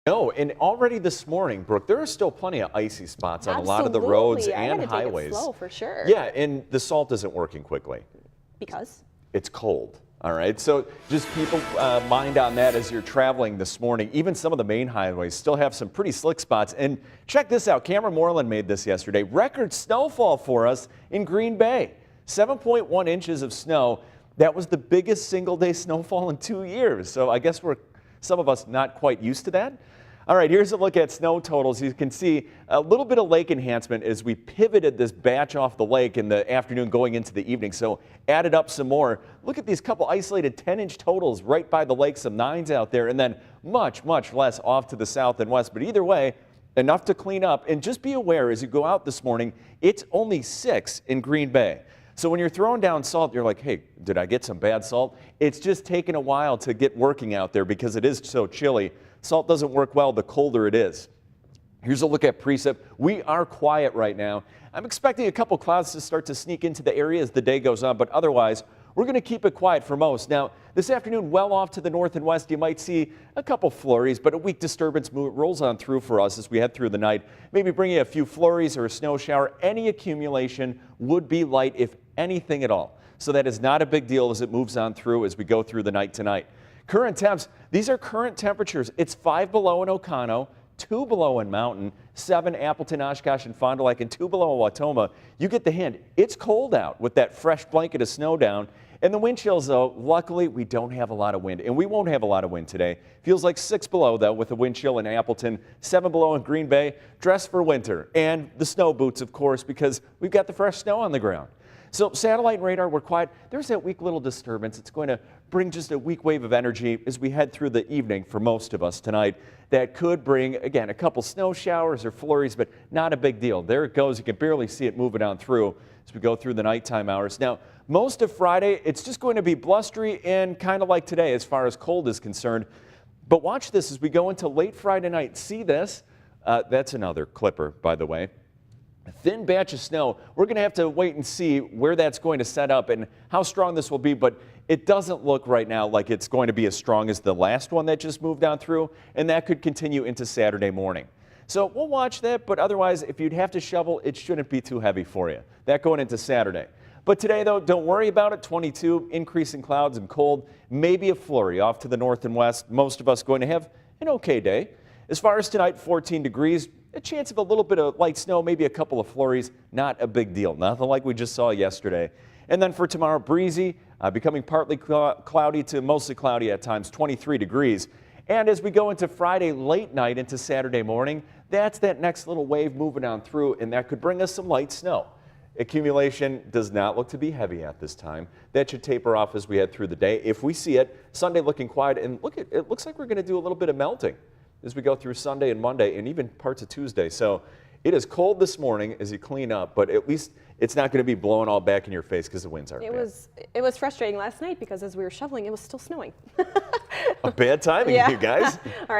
No, and already this morning, Brooke, there are still plenty of icy spots on a lot of the roads and highways. Take it slow for sure. Yeah, and the salt isn't working quickly. Because? It's cold. All right, so just keep mind on that as you're traveling this morning. Even some of the main highways still have some pretty slick spots. And check this out. Cameron Moreland made this yesterday. Record snowfall for us in Green Bay. 7.1 inches of snow. That was the biggest single-day snowfall in 2 years. So I guess some of us not quite used to that. All right, here's a look at snow totals. You can see a little bit of lake enhancement as we pivoted this batch off the lake in the afternoon going into the evening. So added up some more. Look at these couple isolated 10-inch totals right by the lake, some 9s out there, and then much, much less off to the south and west. But either way, enough to clean up. And just be aware as you go out this morning, it's only 6 in Green Bay. So when you're throwing down salt, you're like, hey, did I get some bad salt? It's just taking a while to get working out there because it is so chilly. Salt doesn't work well the colder it is. Here's a look at precip. We are quiet right now. I'm expecting a couple clouds to start to sneak into the area as the day goes on, but otherwise, we're going to keep it quiet for most. Now, this afternoon, well off to the north and west, you might see a couple flurries, but a weak disturbance rolls on through for us as we head through the night. Maybe bringing a few flurries or a snow shower. Any accumulation would be light, if anything at all. So that is not a big deal as it moves on through as we go through the night tonight. Current temps, these are current temperatures. It's 5 below in Oconto, 2 below in Mountain, 7 Appleton, Oshkosh, and Fond du Lac, and 2 below in Wautoma. You get the hint. It's cold out with that fresh blanket of snow down. And the wind chills, though, luckily, we don't have a lot of wind, and we won't have a lot of wind today. Feels like 6 below, though, with a wind chill in Appleton, 7 below in Green Bay. Dress for winter, and the snow boots, of course, because we've got the fresh snow on the ground. So satellite and radar, we're quiet. There's that weak little disturbance. It's going to bring just a weak wave of energy as we head through the evening for most of us tonight. That could bring, again, a couple snow showers or flurries, but not a big deal. There it goes. You can barely see it moving on through as we go through the nighttime hours. Now, most of Friday, it's just going to be blustery and kind of like today as far as cold is concerned. But watch this as we go into late Friday night. See this? That's another clipper, by the way. A thin batch of snow. We're going to have to wait and see where that's going to set up and how strong this will be, but it doesn't look right now like it's going to be as strong as the last one that just moved on through, and that could continue into Saturday morning. So we'll watch that, but otherwise, if you'd have to shovel, it shouldn't be too heavy for you. That going into Saturday. But today, though, don't worry about it. 22, increasing clouds and cold, maybe a flurry off to the north and west. Most of us going to have an okay day. As far as tonight, 14 degrees. A chance of a little bit of light snow, maybe a couple of flurries, not a big deal. Nothing like we just saw yesterday. And then for tomorrow, breezy, becoming partly cloudy to mostly cloudy at times, 23 degrees. And as we go into Friday late night into Saturday morning, that's that next little wave moving on through, and that could bring us some light snow. Accumulation does not look to be heavy at this time. That should taper off as we head through the day. If we see it, Sunday looking quiet, and look, it looks like we're going to do a little bit of melting as we go through Sunday and Monday and even parts of Tuesday. So it is cold this morning as you clean up, but at least it's not going to be blowing all back in your face because the winds aren't bad. It was frustrating last night because as we were shoveling, it was still snowing. A bad timing, yeah. you guys. All right.